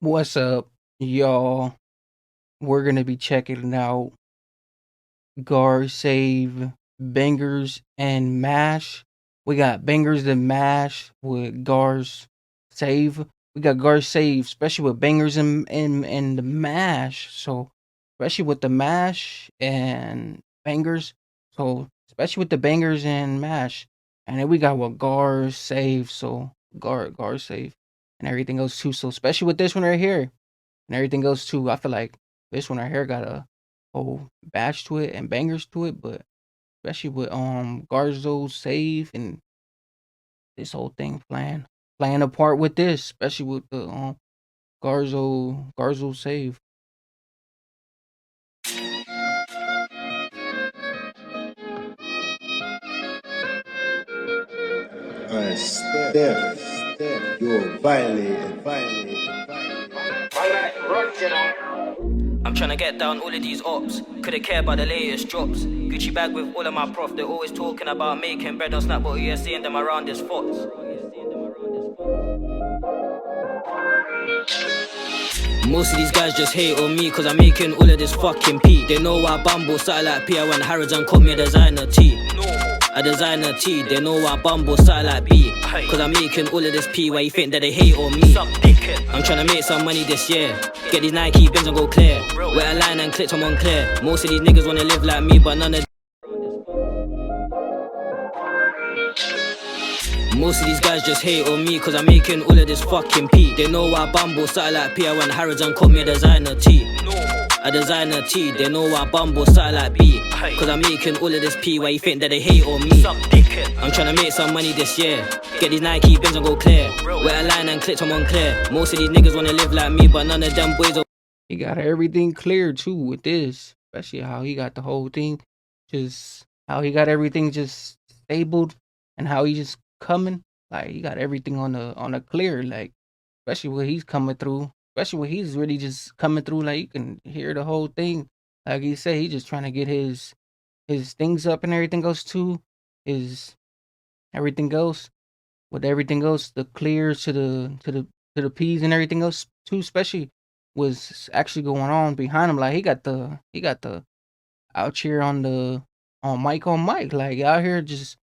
What's up, y'all? We're gonna be checking out GarzSav Bangers and Mash. We got Bangers and Mash with GarzSav. We got GarzSav, especially with Bangers and the Mash. So, especially with the Mash and Bangers. So, especially with the Bangers and Mash. And then we got what GarzSav. So, GarzSav and everything else too. So, especially with this one right here and everything else too. I feel like this one right here got a whole batch to it and bangers to it, but especially with Garzo's save and this whole thing playing a part with this, especially with the Garzo save. Steph, you're violating. I'm tryna get down all of these ops. Couldn't care about the latest drops. Gucci bag with all of my prof. They're always talking about making bread on Snap, but you're seeing them around this fox. Most of these guys just hate on me cause I'm making all of this fucking pee. They know I bumble satellite P. I went Harrods and caught me a designer tee. A designer tee, they know I bumble satellite B. Cause I'm making all of this P. Why you think that they hate on me? I'm tryna make some money this year. Get these Nike bins and go clear. Wear a line and click someone clear. Most of these niggas wanna live like me, but none of Most of these guys just hate on me cause I'm making all of this fucking P. They know I bumble satellite P. I went Harrods and caught me a designer tee. A designer tee, they know I bumble satellite B. Cause I'm making all of this P. Why you think that they hate on me? I'm tryna make some money this year. Get these Nike bins and go clear. Wear a line and click someone clear. Most of these niggas wanna live like me, but none of them boys are. He got everything clear too with this, especially how he got the whole thing, just how he got everything just stabled and how he just coming. Like he got everything on the clear, like especially when he's coming through. Especially when he's really just coming through, like you can hear the whole thing. Like he said, he's just trying to get his things up and everything else too. His everything else with everything else, the clears to the P's and everything else too, especially was actually going on behind him. Like he got the Outchea on mic, like out here just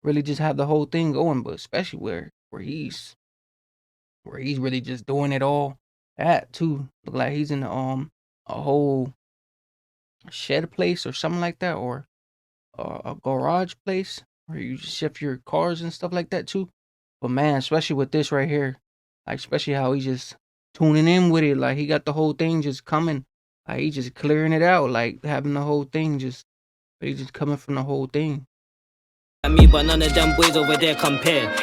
really just have the whole thing going, but especially where he's really just doing it all. That too look like he's in a whole shed place or something like that, or a garage place where you shift your cars and stuff like that too. But man, especially with this right here, like especially how he's just tuning in with it, like he got the whole thing just coming, like he just clearing it out, like having the whole thing just, he's just coming from the whole thing. Me, but none of them boys over there compare.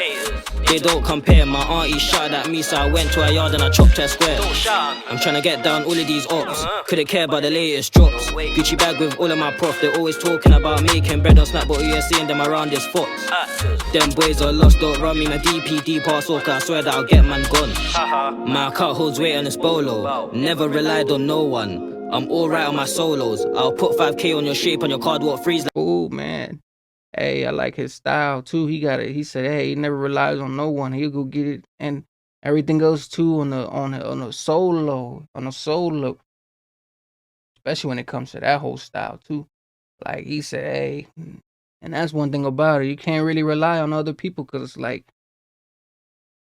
They don't compare. My auntie shouted at me, so I went to her yard and I chopped her square. I'm tryna get down all of these ops. Couldn't care about the latest drops. Gucci bag with all of my prof. They're always talking about making bread on Snap, but you're seeing them around this fox. Them boys are lost, don't run me. My DPD pass off, cause I swear that I'll get man gone. My cut holds weight on this bolo. Never relied on no one. I'm alright on my solos. I'll put 5K on your shape on your card, what freeze like. Oh man. Hey, I like his style too. He got it. He said, "Hey, he never relies on no one. He'll go get it, and everything goes too on the solo, especially when it comes to that whole style too." Like he said, "Hey," and that's one thing about it. You can't really rely on other people because it's like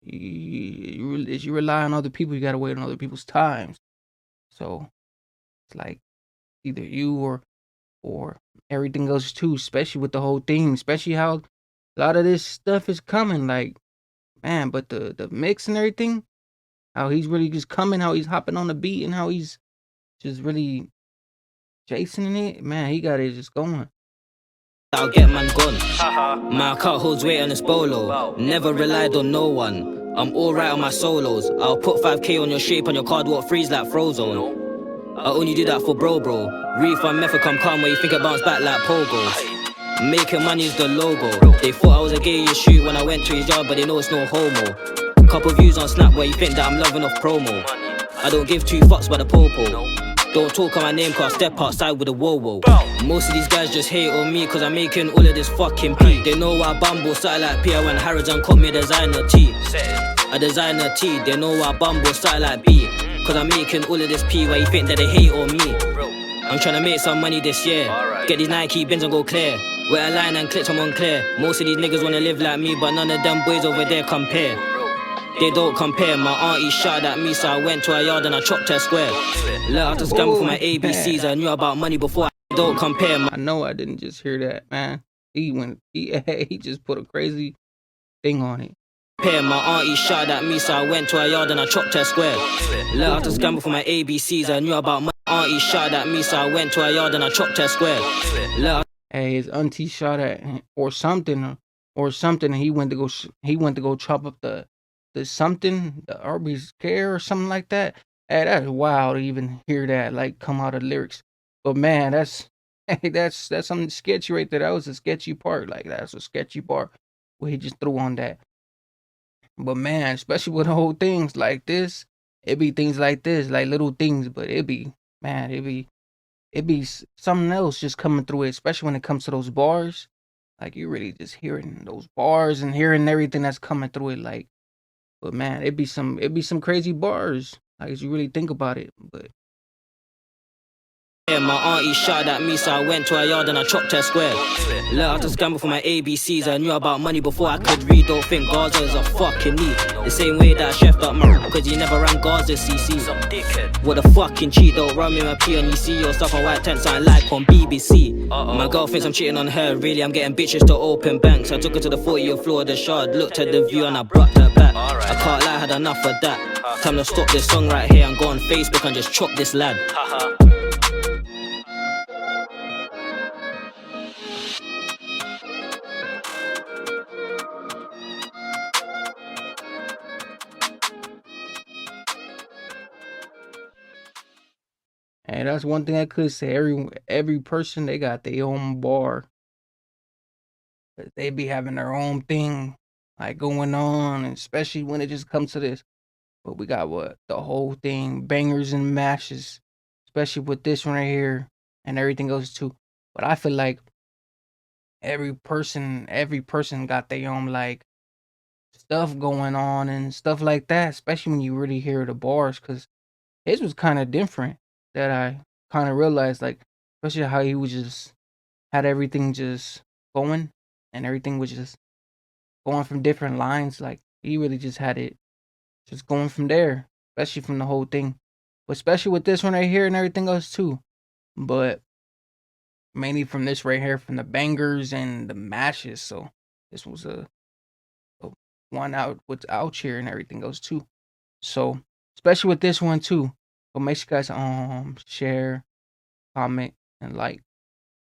you rely on other people, you gotta wait on other people's times. So it's like either you or everything else too, especially with the whole thing, especially how a lot of this stuff is coming, like man, but the mix and everything, how he's really just coming, how he's hopping on the beat and how he's just really chasing it, man, he got it just going. I'll get man gone. My cut holds weight on this bolo. Never relied on no one. I'm alright on my solos. I'll put 5K on your shape on your card, what freeze like Frozone. I only do that for bro. Refund method come where you think it bounce back like pogos. Making money is the logo. They thought I was a gay as shoot when I went to his yard, but they know it's no homo. Couple views on Snap where you think that I'm loving off promo. I don't give two fucks by the popo. Don't talk on my name cause I step outside with a whoa. Most of these guys just hate on me cause I'm making all of this fucking P. They know I bumble satellite P. I went Harrods and caught me a designer tee. I design a T, they know I bumble style like B. Cause I'm making all of this P, why you think that they hate on me? I'm trying to make some money this year. Get these Nike bins and go clear. Wear a line and click someone clear. Most of these niggas wanna live like me, but none of them boys over there compare. They don't compare. My auntie shouted at me, so I went to her yard and I chopped her square. Let out to scramble for my ABCs. I knew about money before. I don't compare. I know I didn't just hear that, man. He just put a crazy thing on it. My auntie shouted at me, so I went to her yard and I chopped her square. Let out to scramble for my ABCs. I knew about money. Auntie shouted at me, so I went to her yard and I chopped her square. Hey, his auntie shot at him or something, and he went to go chop up the something, the Arby's care or something like that. Hey, that's wild to even hear that like come out of lyrics. But man, that's hey, that's something sketchy right there. That was a sketchy part. Like that's a sketchy part where he just threw on that. But man, especially with the whole things like this, it be things like this, like little things, but it be something else just coming through it, especially when it comes to those bars. Like you really just hearing those bars and hearing everything that's coming through it. Like, but man, it be some crazy bars. Like as you really think about it. But my auntie shouted at me, so I went to her yard and I chopped her square. Let out to scramble for my ABCs. I knew about money before I could read. Don't think Gaza is a fucking need. The same way that I chefed up my cause he never ran Gaza CC. What a fucking cheat, don't run me my P and you see your stuff on white tents I like on BBC. My girl thinks I'm cheating on her, really I'm getting bitches to open banks. I took her to the 40th floor of the shard, looked at the view and I brought her back. I can't lie, I had enough of that. Time to stop this song right here and go on Facebook and just chop this lad. and that's one thing I could say. Every person they got their own bar. They be having their own thing like going on, and especially when it just comes to this. But we got what the whole thing, bangers and mashes, especially with this one right here, and everything goes too. But I feel like every person got their own like stuff going on and stuff like that. Especially when you really hear the bars, because his was kind of different. That I kind of realized, like especially how he was just had everything just going, and everything was just going from different lines. Like he really just had it just going from there, especially from the whole thing. But especially with this one right here and everything else too. But mainly from this right here, from the bangers and the mashes. So this was a one out with Outchea and everything else too. So especially with this one too. So make sure you guys share, comment, and like.